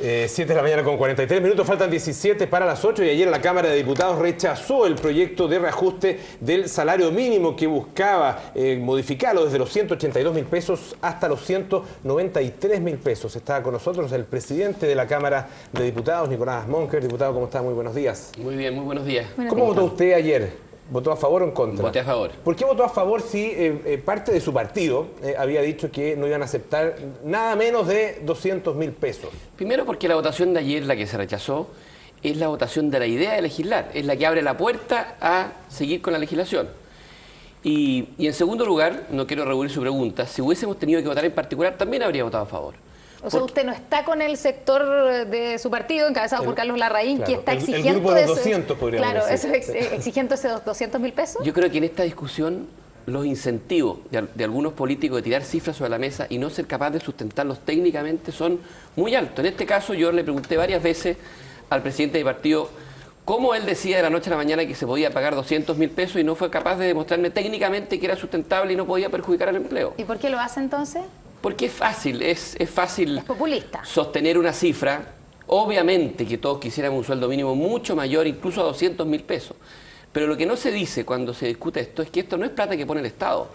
7 de la mañana con 43 minutos, faltan 17 para las 8 y ayer la Cámara de Diputados rechazó el proyecto de reajuste del salario mínimo que buscaba modificarlo desde los 182.000 pesos hasta los 193.000 pesos. Está con nosotros el presidente de la Cámara de Diputados, Nicolás Monker. Diputado, ¿cómo está? Muy buenos días. Muy bien, muy buenos días. ¿Cómo votó usted ayer? ¿Votó a favor o en contra? Voté a favor. ¿Por qué votó a favor si parte de su partido había dicho que no iban a aceptar nada menos de 200.000 pesos? Primero porque la votación de ayer, la que se rechazó, es la votación de la idea de legislar, es la que abre la puerta a seguir con la legislación. Y en segundo lugar, no quiero rehuir su pregunta, si hubiésemos tenido que votar en particular, también habría votado a favor. O sea, usted no está con el sector de su partido, encabezado por Carlos Larraín, claro, que está exigiendo... El grupo de los 200, podríamos decir. Claro, exigiendo esos 200.000 pesos. Yo creo que en esta discusión los incentivos de algunos políticos de tirar cifras sobre la mesa y no ser capaz de sustentarlos técnicamente son muy altos. En este caso yo le pregunté varias veces al presidente del partido cómo él decía de la noche a la mañana que se podía pagar 200.000 pesos y no fue capaz de demostrarme técnicamente que era sustentable y no podía perjudicar al empleo. ¿Y por qué lo hace entonces? Porque es fácil, es populista sostener una cifra. Obviamente que todos quisiéramos un sueldo mínimo mucho mayor, incluso a 200.000 pesos. Pero lo que no se dice cuando se discute esto es que esto no es plata que pone el Estado,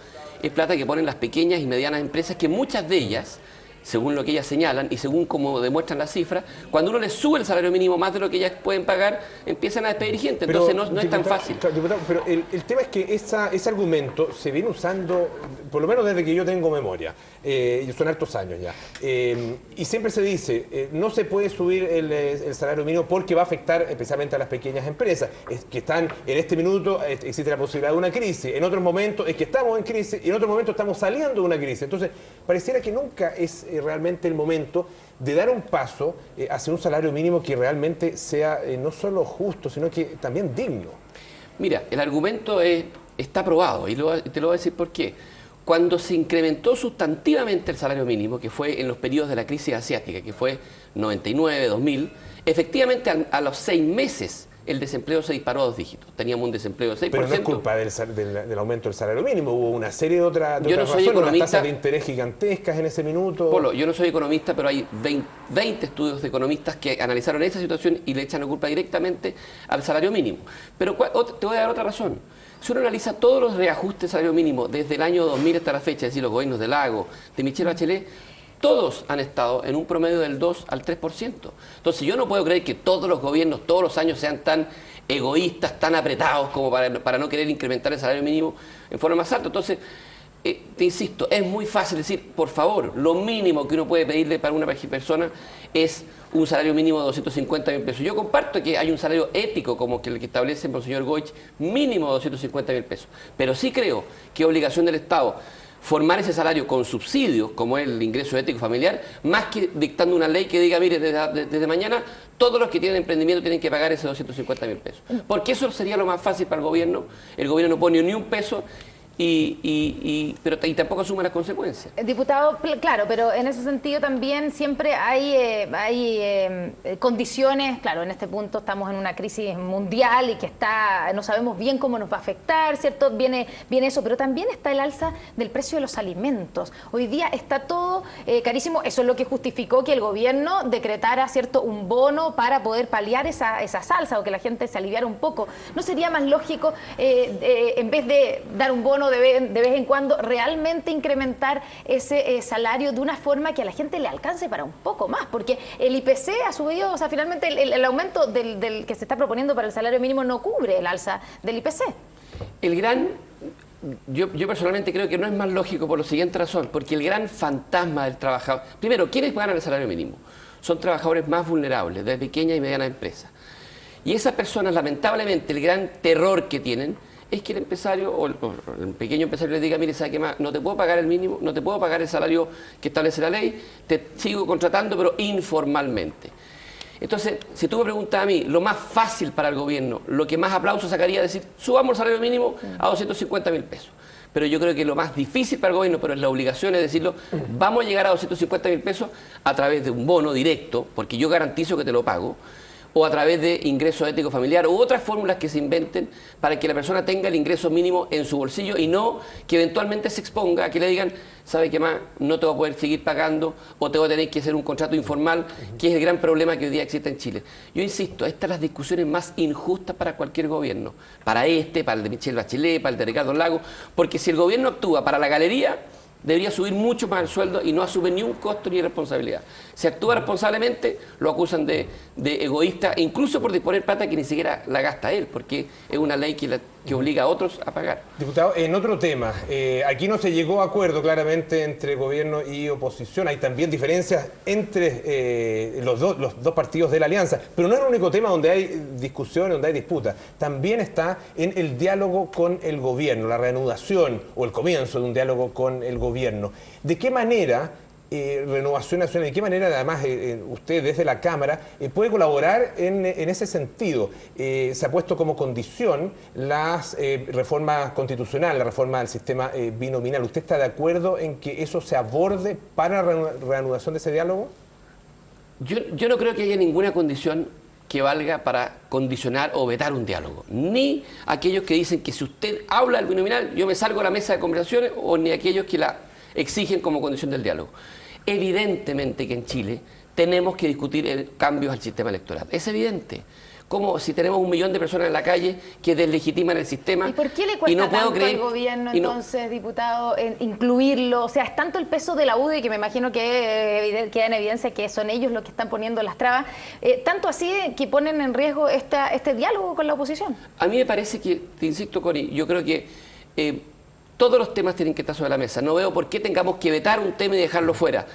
es plata que ponen las pequeñas y medianas empresas, que muchas de ellas, según lo que ellas señalan y según como demuestran las cifras, cuando uno les sube el salario mínimo más de lo que ellas pueden pagar, empiezan a despedir gente. Entonces no es tan fácil. Diputado, pero el tema es que ese argumento se viene usando, por lo menos desde que yo tengo memoria, son hartos años ya, y siempre se dice, no se puede subir el salario mínimo porque va a afectar especialmente a las pequeñas empresas, que están en este minuto, existe la posibilidad de una crisis, en otros momentos es que estamos en crisis y en otros momentos estamos saliendo de una crisis. Entonces, pareciera que nunca es realmente el momento de dar un paso hacia un salario mínimo que realmente sea no solo justo, sino que también digno. Mira, el argumento está probado y te lo voy a decir por qué. Cuando se incrementó sustantivamente el salario mínimo, que fue en los periodos de la crisis asiática, que fue 99, 2000, efectivamente a los 6 meses el desempleo se disparó a 2 dígitos. Teníamos un desempleo de 6%. Pero no es culpa del aumento del salario mínimo, hubo una serie de otras razones, unas tasas de interés gigantescas en ese minuto. Polo, yo no soy economista, pero hay 20 estudios de economistas que analizaron esa situación y le echan la culpa directamente al salario mínimo. Pero te voy a dar otra razón. Si uno analiza todos los reajustes del salario mínimo desde el año 2000 hasta la fecha, es decir, los gobiernos de Lago, de Michelle Bachelet, todos han estado en un promedio del 2 al 3%. Entonces yo no puedo creer que todos los gobiernos, todos los años sean tan egoístas, tan apretados como para no querer incrementar el salario mínimo en forma más alta. Entonces, te insisto, es muy fácil decir, por favor, lo mínimo que uno puede pedirle para una persona es un salario mínimo de 250.000 pesos. Yo comparto que hay un salario ético como el que establece el señor Goich, mínimo de 250.000 pesos. Pero sí creo que es obligación del Estado formar ese salario con subsidios, como es el ingreso ético familiar, más que dictando una ley que diga, mire, desde mañana todos los que tienen emprendimiento tienen que pagar ese 250.000 pesos. Porque eso sería lo más fácil para el gobierno no pone ni un peso y tampoco asume las consecuencias. Diputado, claro, pero en ese sentido también siempre hay condiciones, claro, en este punto estamos en una crisis mundial y que no sabemos bien cómo nos va a afectar, ¿cierto? Viene eso, pero también está el alza del precio de los alimentos. Hoy día está todo carísimo, eso es lo que justificó que el gobierno decretara, ¿cierto?, un bono para poder paliar esa alza o que la gente se aliviara un poco. ¿No sería más lógico, en vez de dar un bono de vez en cuando, realmente incrementar ese salario de una forma que a la gente le alcance para un poco más? Porque el IPC ha subido, o sea, finalmente el aumento del que se está proponiendo para el salario mínimo no cubre el alza del IPC. Yo personalmente creo que no es más lógico por la siguiente razón, porque el gran fantasma del trabajador... Primero, ¿quiénes ganan el salario mínimo? Son trabajadores más vulnerables, de pequeñas y medianas empresas. Y esas personas, lamentablemente, el gran terror que tienen es que el empresario o el pequeño empresario les diga, mire, ¿sabe qué más? No te puedo pagar el mínimo, no te puedo pagar el salario que establece la ley, te sigo contratando, pero informalmente. Entonces, si tú me preguntas a mí, lo más fácil para el gobierno, lo que más aplauso sacaría es decir, subamos el salario mínimo a 250.000 pesos. Pero yo creo que lo más difícil para el gobierno, pero es la obligación es decirlo, vamos a llegar a 250.000 pesos a través de un bono directo, porque yo garantizo que te lo pago, o a través de ingreso ético familiar u otras fórmulas que se inventen para que la persona tenga el ingreso mínimo en su bolsillo y no que eventualmente se exponga a que le digan, ¿sabe qué más? No te voy a poder seguir pagando o te voy a tener que hacer un contrato informal, que es el gran problema que hoy día existe en Chile. Yo insisto, estas son las discusiones más injustas para cualquier gobierno, para para el de Michelle Bachelet, para el de Ricardo Lagos, porque si el gobierno actúa para la galería, debería subir mucho más el sueldo y no asume ni un costo ni responsabilidad. Si actúa responsablemente, lo acusan de egoísta, incluso por disponer plata que ni siquiera la gasta él, porque es una ley que obliga a otros a pagar. Diputado, en otro tema, aquí no se llegó a acuerdo claramente entre gobierno y oposición. Hay también diferencias entre los dos partidos de la alianza, pero no es el único tema donde hay discusión, donde hay disputa. También está en el diálogo con el gobierno, la reanudación o el comienzo de un diálogo con el gobierno. ¿De qué manera Renovación Nacional, de qué manera además usted desde la Cámara puede colaborar en ese sentido? Se ha puesto como condición las reformas constitucionales, la reforma del sistema binominal. ¿Usted está de acuerdo en que eso se aborde para la reanudación de ese diálogo? Yo no creo que haya ninguna condición que valga para condicionar o vetar un diálogo. Ni aquellos que dicen que si usted habla del binominal, yo me salgo a la mesa de conversaciones, o ni aquellos que la exigen como condición del diálogo. Evidentemente que en Chile tenemos que discutir cambios al sistema electoral. Es evidente. Como si tenemos 1 millón de personas en la calle que deslegitiman el sistema. ¿Y por qué le cuesta tanto al gobierno, entonces, diputado, incluirlo? O sea, es tanto el peso de la UDI, que me imagino que queda en evidencia que son ellos los que están poniendo las trabas, tanto así que ponen en riesgo este diálogo con la oposición. A mí me parece que, te insisto, Connie, yo creo que todos los temas tienen que estar sobre la mesa. No veo por qué tengamos que vetar un tema y dejarlo fuera.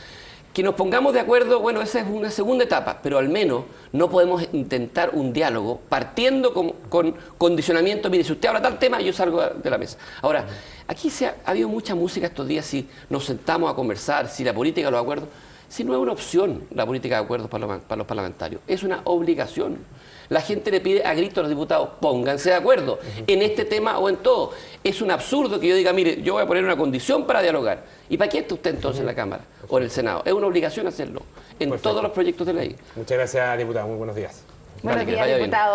Que nos pongamos de acuerdo, bueno, esa es una segunda etapa, pero al menos no podemos intentar un diálogo partiendo con condicionamiento. Mire, si usted habla tal tema, yo salgo de la mesa. Ahora, aquí ha habido mucha música estos días, si nos sentamos a conversar, si la política, los acuerdos, si no es una opción la política de acuerdos para los parlamentarios, es una obligación. La gente le pide a gritos a los diputados, pónganse de acuerdo en este tema o en todo. Es un absurdo que yo diga, mire, yo voy a poner una condición para dialogar. ¿Y para qué está usted entonces en la Cámara o en el Senado? Es una obligación hacerlo en todos los proyectos de ley. Muchas gracias, diputado. Muy buenos días. Buenos días, diputado.